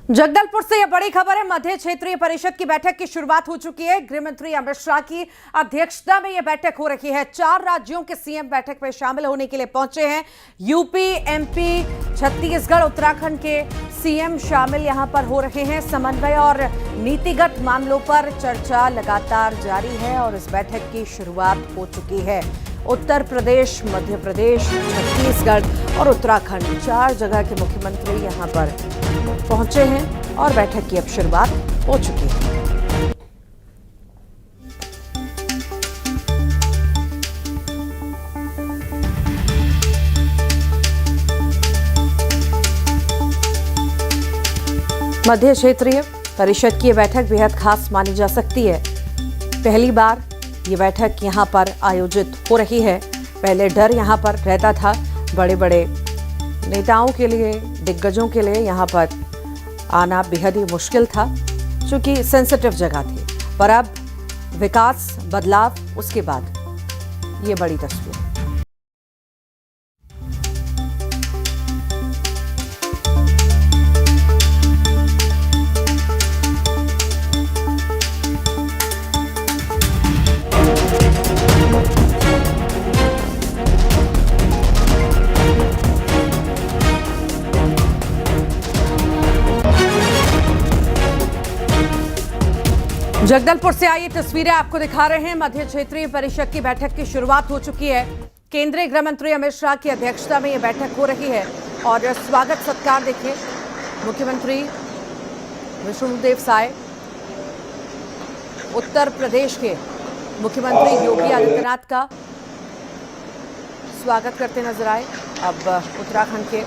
जगदलपुर से यह बड़ी खबर है। मध्य क्षेत्रीय परिषद की बैठक की शुरुआत हो चुकी है। गृह मंत्री अमित शाह की अध्यक्षता में यह बैठक हो रही है। 4 राज्यों के सीएम बैठक में शामिल होने के लिए पहुंचे हैं। यूपी, एमपी, छत्तीसगढ़, उत्तराखंड के सीएम शामिल यहां पर हो रहे हैं। समन्वय और नीतिगत मामलों पर चर्चा लगातार जारी है और इस बैठक की शुरुआत हो चुकी है। उत्तर प्रदेश, मध्य प्रदेश, छत्तीसगढ़ और उत्तराखंड 4 जगह के मुख्यमंत्री यहां पर पहुंचे हैं और बैठक की अब शुरुआत हो चुकी है। मध्य क्षेत्रीय परिषद की यह बैठक बेहद खास मानी जा सकती है। पहली बार ये बैठक यहां पर आयोजित हो रही है। पहले डर यहां पर रहता था, बड़े बड़े नेताओं के लिए, दिग्गजों के लिए यहां पर आना बेहद ही मुश्किल था, क्योंकि सेंसिटिव जगह थी। पर अब विकास, बदलाव, उसके बाद ये बड़ी तस्वीर। जगदलपुर से आई तस्वीरें आपको दिखा रहे हैं। मध्य क्षेत्रीय परिषद की बैठक की शुरुआत हो चुकी है। केंद्रीय गृह मंत्री अमित शाह की अध्यक्षता में यह बैठक हो रही है और स्वागत सत्कार देखिए। मुख्यमंत्री विष्णुदेव साय, उत्तर प्रदेश के मुख्यमंत्री योगी आदित्यनाथ का स्वागत करते नजर आए। अब उत्तराखंड के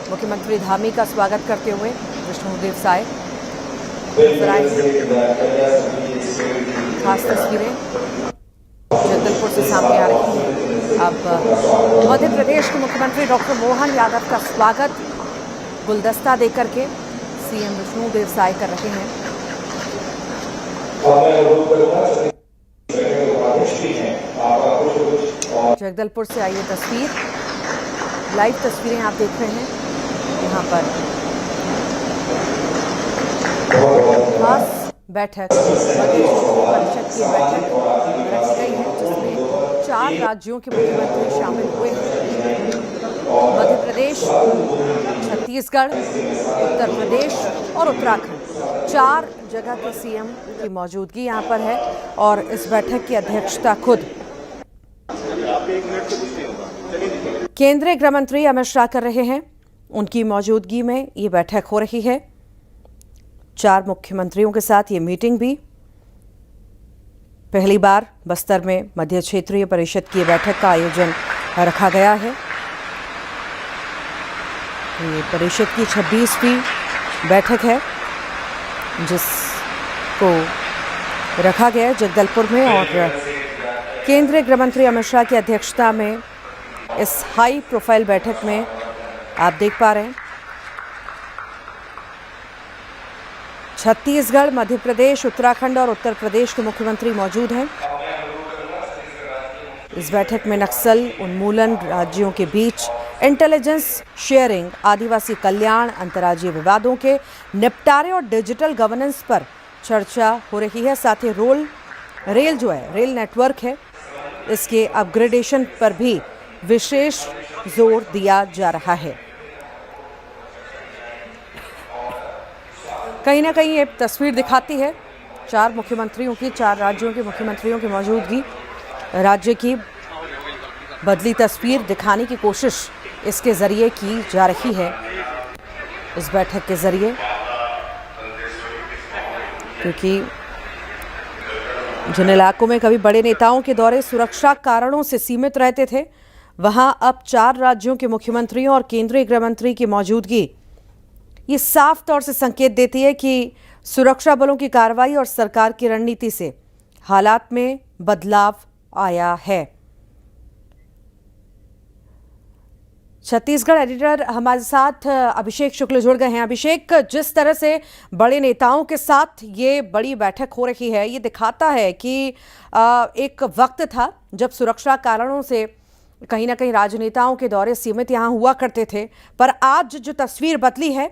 मुख्यमंत्री धामी का स्वागत करते हुए विष्णुदेव साय नजर आए। खास तस्वीरें जगदलपुर से सामने आ रही हैं। अब मध्य प्रदेश के मुख्यमंत्री डॉक्टर मोहन यादव का स्वागत गुलदस्ता देकर के सीएम विष्णुदेव साय कर रहे हैं। जगदलपुर से आई तस्वीर, लाइव तस्वीरें आप देख रहे हैं। यहाँ पर खास बैठक, परिषद की बैठक रखी गई है, जिसमें 4 राज्यों के मुख्यमंत्री शामिल हुए हैं। मध्य प्रदेश, छत्तीसगढ़, उत्तर प्रदेश और उत्तराखंड 4 जगह के सीएम की मौजूदगी यहां पर है और इस बैठक की अध्यक्षता खुद केंद्रीय गृह मंत्री अमित शाह कर रहे हैं। उनकी मौजूदगी में ये बैठक हो रही है। 4 मुख्यमंत्रियों के साथ ये मीटिंग भी पहली बार बस्तर में मध्य क्षेत्रीय परिषद की बैठक का आयोजन रखा गया है। ये परिषद की 26वीं बैठक है, जिसको रखा गया है जगदलपुर में और केंद्रीय गृह मंत्री अमित शाह की अध्यक्षता में इस हाई प्रोफाइल बैठक में आप देख पा रहे हैं छत्तीसगढ़, मध्य प्रदेश, उत्तराखंड और उत्तर प्रदेश के मुख्यमंत्री मौजूद हैं। इस बैठक में नक्सल उन्मूलन, राज्यों के बीच इंटेलिजेंस शेयरिंग, आदिवासी कल्याण, अंतर्राज्यीय विवादों के निपटारे और डिजिटल गवर्नेंस पर चर्चा हो रही है। साथ ही रेल जो है, रेल नेटवर्क है, इसके अपग्रेडेशन पर भी विशेष जोर दिया जा रहा है। कहीं ना कहीं ये तस्वीर दिखाती है 4 मुख्यमंत्रियों की, 4 राज्यों के मुख्यमंत्रियों की मौजूदगी। राज्य की बदली तस्वीर दिखाने की कोशिश इसके जरिए की जा रही है, इस बैठक के जरिए, क्योंकि जिन इलाकों में कभी बड़े नेताओं के दौरे सुरक्षा कारणों से सीमित रहते थे, वहां अब 4 राज्यों के मुख्यमंत्रियों और केंद्रीय गृह मंत्री की मौजूदगी ये साफ तौर से संकेत देती है कि सुरक्षा बलों की कार्रवाई और सरकार की रणनीति से हालात में बदलाव आया है। छत्तीसगढ़ एडिटर हमारे साथ अभिषेक शुक्ल जुड़ गए हैं। अभिषेक, जिस तरह से बड़े नेताओं के साथ ये बड़ी बैठक हो रही है, ये दिखाता है कि एक वक्त था जब सुरक्षा कारणों से कहीं ना कहीं राजनेताओं के दौरे सीमित यहाँ हुआ करते थे, पर आज जो तस्वीर बदली है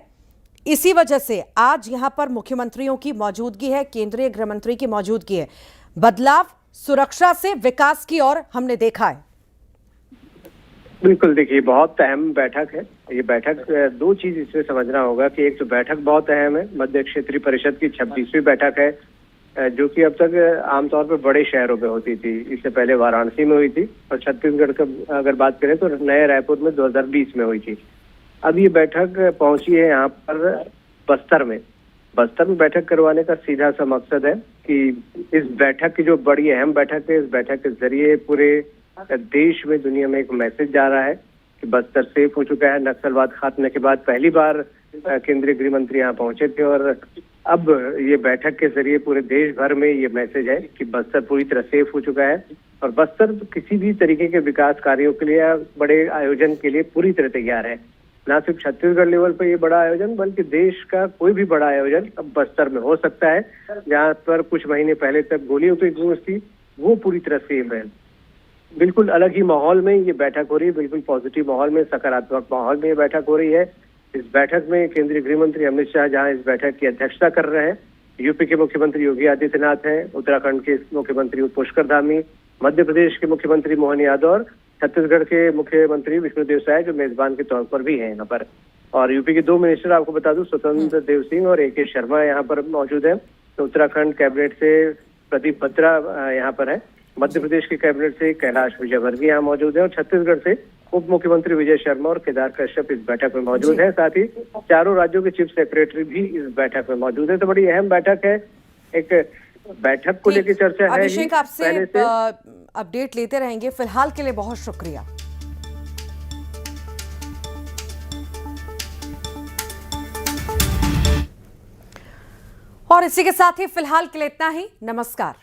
इसी वजह से आज यहां पर मुख्यमंत्रियों की मौजूदगी है, केंद्रीय गृह मंत्री की मौजूदगी है। बदलाव सुरक्षा से विकास की ओर हमने देखा है। बिल्कुल, देखिए बहुत अहम बैठक है ये बैठक। दो चीज इसमें समझना होगा कि एक तो बैठक बहुत अहम है, मध्य क्षेत्रीय परिषद की 26वीं बैठक है, जो कि अब तक आमतौर पर बड़े शहरों में होती थी। इससे पहले वाराणसी में हुई थी और छत्तीसगढ़ का अगर बात करें तो नए रायपुर में 2020 में हुई थी। अब ये बैठक पहुंची है यहाँ पर बस्तर में। बस्तर में बैठक करवाने का सीधा सा मकसद है कि इस बैठक की जो बड़ी अहम बैठक है, इस बैठक के जरिए पूरे देश में, दुनिया में एक मैसेज जा रहा है कि बस्तर सेफ हो चुका है। नक्सलवाद खात्मे के बाद पहली बार केंद्रीय गृह मंत्री यहाँ पहुंचे थे और अब ये बैठक के जरिए पूरे देश भर में ये मैसेज है कि बस्तर पूरी तरह सेफ हो चुका है और बस्तर किसी भी तरीके के विकास कार्यों के लिए या बड़े आयोजन के लिए पूरी तरह तैयार है। ना सिर्फ छत्तीसगढ़ लेवल पर ये बड़ा आयोजन बल्कि देश का कोई भी बड़ा आयोजन अब बस्तर में हो सकता है। जहाँ पर कुछ महीने पहले तक गोलियों की गूंज थी, वो पूरी तरह सेफ है। बिल्कुल अलग ही माहौल में ये बैठक हो रही है, बिल्कुल पॉजिटिव माहौल में, सकारात्मक माहौल में ये बैठक हो रही है। इस बैठक में केंद्रीय गृह मंत्री अमित शाह जहां इस बैठक की अध्यक्षता कर रहे हैं, यूपी के मुख्यमंत्री योगी आदित्यनाथ हैं, उत्तराखंड के मुख्यमंत्री पुष्कर धामी, मध्य प्रदेश के मुख्यमंत्री मोहन यादव और छत्तीसगढ़ के मुख्यमंत्री विष्णुदेव साय जो मेजबान के तौर पर भी हैं यहाँ पर। और यूपी के दो मिनिस्टर आपको बता दूं, स्वतंत्र देव सिंह और AK शर्मा यहाँ पर मौजूद है। तो उत्तराखंड कैबिनेट से प्रदीप बत्रा यहाँ पर है, मध्य प्रदेश के कैबिनेट से कैलाश विजयवर्गीय यहाँ मौजूद है और छत्तीसगढ़ से उप मुख्यमंत्री विजय शर्मा और केदार कश्यप इस बैठक में मौजूद है। साथ ही चारों राज्यों के चीफ सेक्रेटरी भी इस बैठक में मौजूद है। तो बड़ी अहम बैठक है। एक बैठक को लेकर चर्चा है। अभिषेक, आपसे अपडेट लेते रहेंगे। फिलहाल के लिए बहुत शुक्रिया। और इसी के साथ ही फिलहाल के लिए इतना ही। नमस्कार।